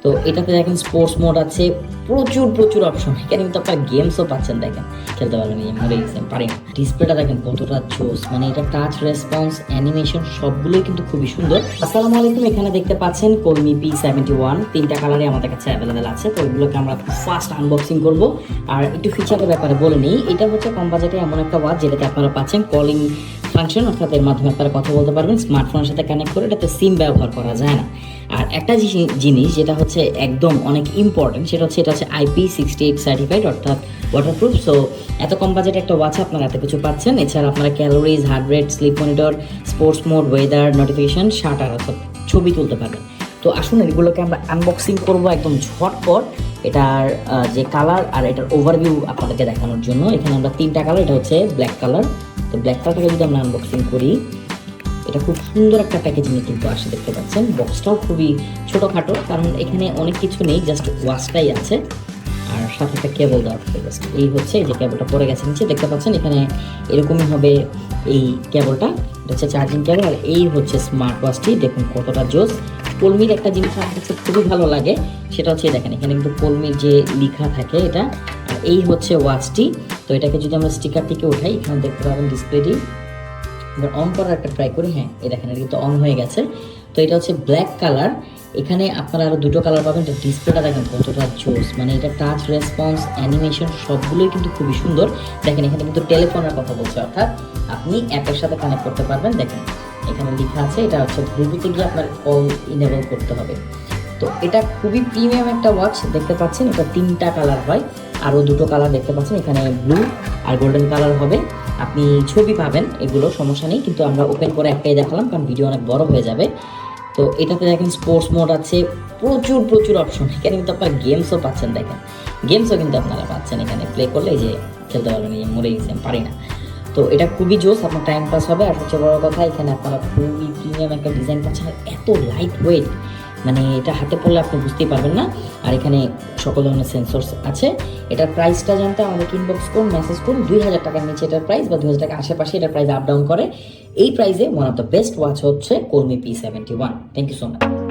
তো এটাতে দেখেন স্পোর্টস মোড আছে, প্রচুর অপশন। এখানে কিন্তু আপনার গেমসও পাচ্ছেন, দেখেন খেলতে পারবেন, মরে গেছেন পারি না। ডিসপ্লেটা দেখেন কতটা জোস, মানে এটা টাচ রেসপন্স অ্যানিমেশন সবগুলোই কিন্তু খুবই সুন্দর। আসসালামু আলাইকুম, এখানে দেখতে পাচ্ছেন কলমি P71 তিনটা কালারে আমাদের কাছে অ্যাভেলেবেল আছে। তো এগুলোকে আমরা ফার্স্ট আনবক্সিং করব। আর একটু ফিচারের ব্যাপারে বলে নিই, এটা হচ্ছে কম বাজেটে এমন একটা ওয়াচ যেটাতে আপনারা পাচ্ছেন কলিং ফাংশন, অর্থাৎ এর মাধ্যমে আপনারা কথা বলতে পারবেন স্মার্টফোনের সাথে কানেক্ট করে। এটাতে সিম ব্যবহার করা যায় না। আর একটা জিনিস যেটা হচ্ছে একদম অনেক ইম্পর্টেন্ট, সেটা হচ্ছে এটা হচ্ছে IP68 সার্টিফাইড, অর্থাৎ ওয়াটারপ্রুফ। সো এত কম বাজেটে একটা ওয়াচ আপনারা এত কিছু পাচ্ছেন। এছাড়া আপনারা calories, heart rate, sleep monitor, sports mode, weather notification, shutter অর্থাৎ ছবি তুলতে পারবেন। তো আসুন এগুলোকে আমরা আনবক্সিং করবো একদম ঝটপট। এটার যে কালার আর এটার ওভারভিউ আপনাদেরকে দেখানোর জন্য এখানে আমরা তিনটা কালার, এটা হচ্ছে ব্ল্যাক কালার। তো ব্ল্যাক কালারটাকে যদি আমরা আনবক্সিং করি, এটা খুব সুন্দর একটা প্যাকেজিং কিন্তু আসে, দেখতে পাচ্ছেন। বক্সটাও খুবই ছোটোখাটো, কারণ এখানে অনেক কিছু নেই, জাস্ট ওয়াচটাই আছে আর সাথে একটা কেবল দেওয়া থাকে। জাস্ট এই হচ্ছে, এই যে কেবলটা পড়ে গেছে নিচে, দেখতে পাচ্ছেন। এখানে এরকমই হবে এই কেবলটা, এটা হচ্ছে চার্জিং কেবল। আর এই হচ্ছে স্মার্ট ওয়াচটি, দেখুন কতটা জোস। কলমির একটা জিনিস আমার কাছে খুবই ভালো লাগে, সেটা হচ্ছে দেখেন এখানে কিন্তু কলমির যে লেখা থাকে এটা। আর এই হচ্ছে ওয়াচটি। তো এটাকে যদি আমরা স্টিকার থেকে উঠাই, এখানে দেখতে পাবেন ডিসপ্লেটি। এবার অন করার একটা ট্রাই করি। হ্যাঁ, এই দেখেন এটা কিন্তু অন হয়ে গেছে। তো এটা হচ্ছে ব্ল্যাক কালার। এখানে আপনারা আরও দুটো কালার পাবেন। এটা ডিসপ্লেটা দেখেন কতটা জোস, মানে এটা টাচ রেসপন্স অ্যানিমেশন সবগুলোই কিন্তু খুবই সুন্দর। দেখেন এখানে কিন্তু টেলিফোনের কথা বলছে, অর্থাৎ আপনি অ্যাপের সাথে কানেক্ট করতে পারবেন। দেখেন এখানে লেখা আছে, এটা হচ্ছে ব্লুটুথে গিয়ে আপনার কল ইনেবল করতে হবে। তো এটা খুবই প্রিমিয়াম একটা ওয়াচ, দেখতে পাচ্ছেন। এটা তিনটা কালার হয়, আরও দুটো কালার দেখতে পাচ্ছেন, এখানে ব্লু আর গোল্ডেন কালার হবে। আপনি ছবি পাবেন, এগুলো সমস্যা নেই, কিন্তু আমরা ওপেন করে একটাই দেখালাম কারণ ভিডিও অনেক বড় হয়ে যাবে। তো এটাতে দেখেন স্পোর্টস মোড আছে, প্রচুর অপশন। এখানে কিন্তু আপনার গেমসও পাচ্ছেন, দেখেন গেমসও কিন্তু আপনারা পাচ্ছেন। এখানে প্লে করলে এই যে খেলতে পারবেন, এই মরে গেছেন পারি না। তো এটা খুবই জোস, আপনার টাইম পাস হবে। আর সবচেয়ে বড় কথা, এখানে আপনারা খুবই প্রিমিয়াম একটা ডিজাইন পাচ্ছেন, আর এত লাইট ওয়েট, মানে এটা হাতে পড়লে আপনি বুঝতেই পারবেন না। আর এখানে সকল ধরনের সেন্সরস আছে। এটার প্রাইসটা জানতে আমাদেরকে ইনবক্স করুন, মেসেজ করুন। 2000 টাকার নিচে এটার প্রাইস, বা 2000 টাকার আশেপাশে এটার প্রাইস আপ ডাউন করে। এই প্রাইসে one of the best watch হচ্ছে Colmi P71। Thank you so much.